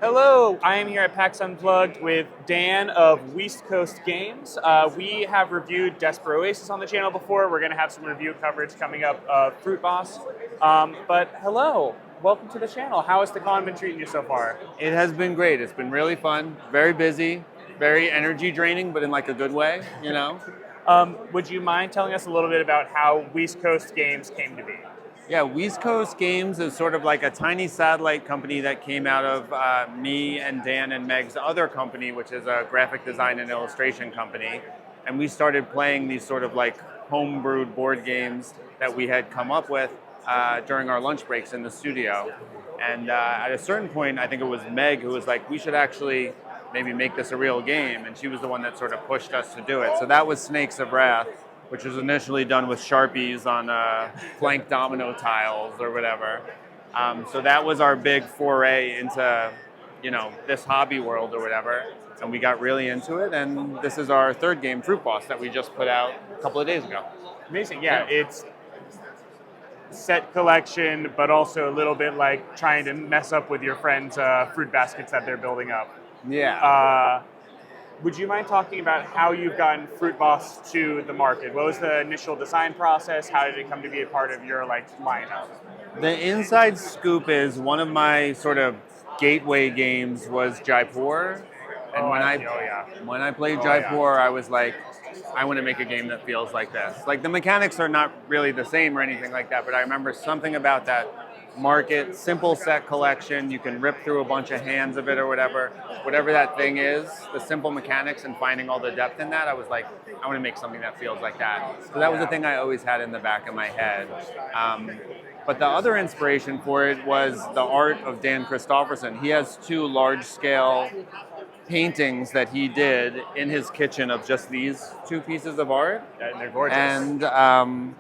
Hello, I am here at PAX Unplugged with Dan of Weast Coast Games. We have reviewed Desperate Oasis on the channel before. We're going to have some review coverage coming up of Fruit Boss. But hello, welcome to the channel. How has the con been treating you so far? It has been great. It's been really fun, very busy, very energy draining, but in like a good way, you know? Would you mind telling us a little bit about how Weast Coast Games came to be? Yeah, Weast Coast Games is sort of like a tiny satellite company that came out of me and Dan and Meg's other company, which is a graphic design and illustration company. And we started playing these sort of like homebrewed board games that we had come up with during our lunch breaks in the studio. And at a certain point, I think it was Meg who was like, we should actually maybe make this a real game. And she was the one that sort of pushed us to do it. So that was Snakes of Wrath, which was initially done with Sharpies on blank domino tiles or whatever. So that was our big foray into, this hobby world or whatever. And we got really into it. And this is our third game, Fruit Boss, that we just put out a couple of days ago. Amazing, yeah. It's set collection, but also a little bit like trying to mess up with your friends' fruit baskets that they're building up. Yeah. Would you mind talking about how you've gotten Fruit Boss to the market? What was the initial design process? How did it come to be a part of your lineup? The inside scoop is one of my sort of gateway games was Jaipur. And when I played Jaipur, I was like, I want to make a game that feels like this. Like the mechanics are not really the same or anything like that, but I remember something about that market, simple set collection, you can rip through a bunch of hands of it or whatever that thing is, the simple mechanics and finding all the depth in that, I was like, I want to make something that feels like that. So that was the thing I always had in the back of my head. But the other inspiration for it was the art of Dan Christofferson. He has two large-scale paintings that he did in his kitchen of just these two pieces of art. And they're gorgeous. And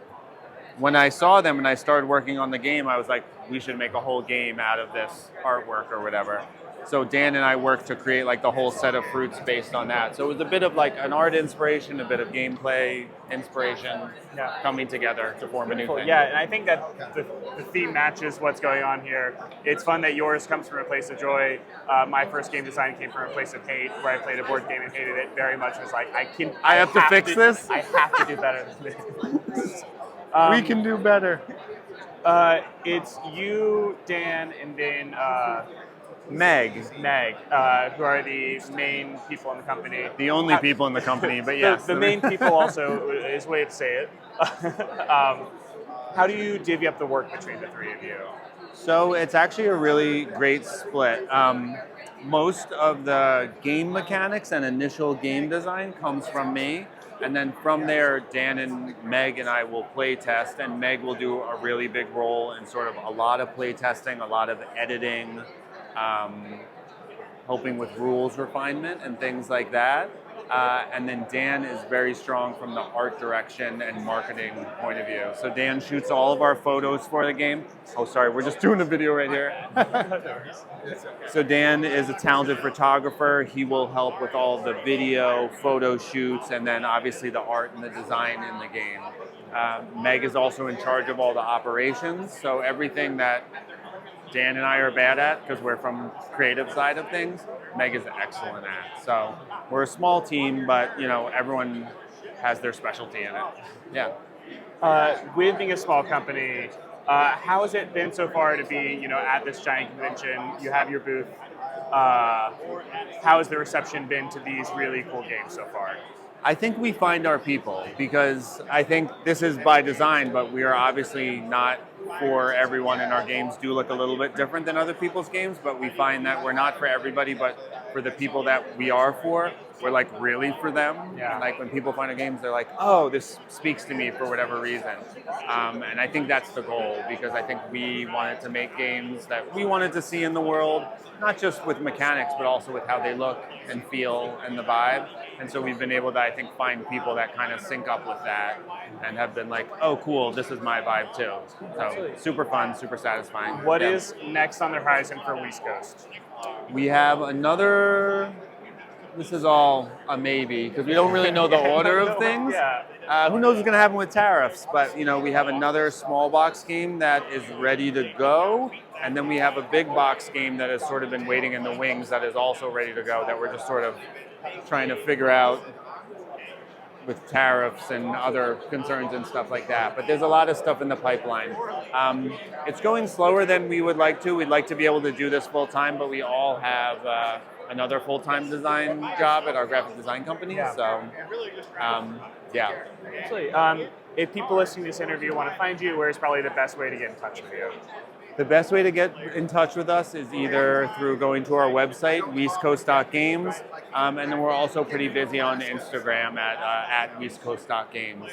when I saw them and I started working on the game, I was like, we should make a whole game out of this artwork or whatever. So Dan and I worked to create like the whole set of fruits based on that. So it was a bit of like an art inspiration, a bit of gameplay inspiration coming together to form a new thing. Yeah, and I think that the theme matches what's going on here. It's fun that yours comes from a place of joy. My first game design came from a place of hate, where I played a board game and hated it very much. Was like, I have to fix this? I have to do better than this. We can do better. It's you, Dan, and then Meg, who are the main people in the company. The only people in the company, but yes. The main people also is a way to say it. How do you divvy up the work between the three of you? So it's actually a really great split. Most of the game mechanics and initial game design comes from me. And then from there, Dan and Meg and I will play test, and Meg will do a really big role in sort of a lot of play testing, a lot of editing, helping with rules refinement and things like that. And then Dan is very strong from the art direction and marketing point of view. So Dan shoots all of our photos for the game. Oh, sorry, we're just doing a video right here. So Dan is a talented photographer. He will help with all the video, photo shoots, and then obviously the art and the design in the game. Meg is also in charge of all the operations. So everything that Dan and I are bad at, because we're from creative side of things, Meg is excellent at. So we're a small team, but everyone has their specialty in it. Yeah. With being a small company, how has it been so far to be, at this giant convention? You have your booth. How has the reception been to these really cool games so far? I think we find our people, because I think this is by design, but we are obviously not for everyone, and our games do look a little bit different than other people's games, but we find that we're not for everybody, but for the people that we are for, we're like really for them. Yeah. Like when people find our games, they're like, oh, this speaks to me for whatever reason. And I think that's the goal, because I think we wanted to make games that we wanted to see in the world, not just with mechanics, but also with how they look and feel and the vibe. And so we've been able to, I think, find people that kind of sync up with that and have been like, oh, cool, this is my vibe too. So super fun, super satisfying. What is next on the horizon for Weast Coast? We have another this is all a maybe because we don't really know the order of things. Yeah. Who knows what's going to happen with tariffs? But we have another small box game that is ready to go, and then we have a big box game that has sort of been waiting in the wings that is also ready to go. That we're just sort of trying to figure out with tariffs and other concerns and stuff like that. But there's a lot of stuff in the pipeline. It's going slower than we would like to. We'd like to be able to do this full time, but we all have another full-time design job at our graphic design company. Yeah. So, yeah. Absolutely. If people listening to this interview want to find you, where's probably the best way to get in touch with you? The best way to get in touch with us is either through going to our website, weastcoast.games, and then we're also pretty busy on Instagram at weastcoast.games.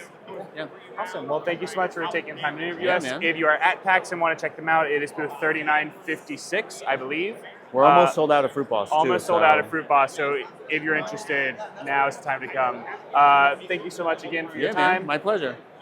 Yeah. Awesome. Well, thank you so much for taking the time to interview Yeah, us. man. If you are at PAX and want to check them out, it is booth 3956, I believe. We're almost sold out of Fruit Boss, too. Almost sold out of Fruit Boss, so if you're interested, now is the time to come. Thank you so much again for your time. Man, my pleasure.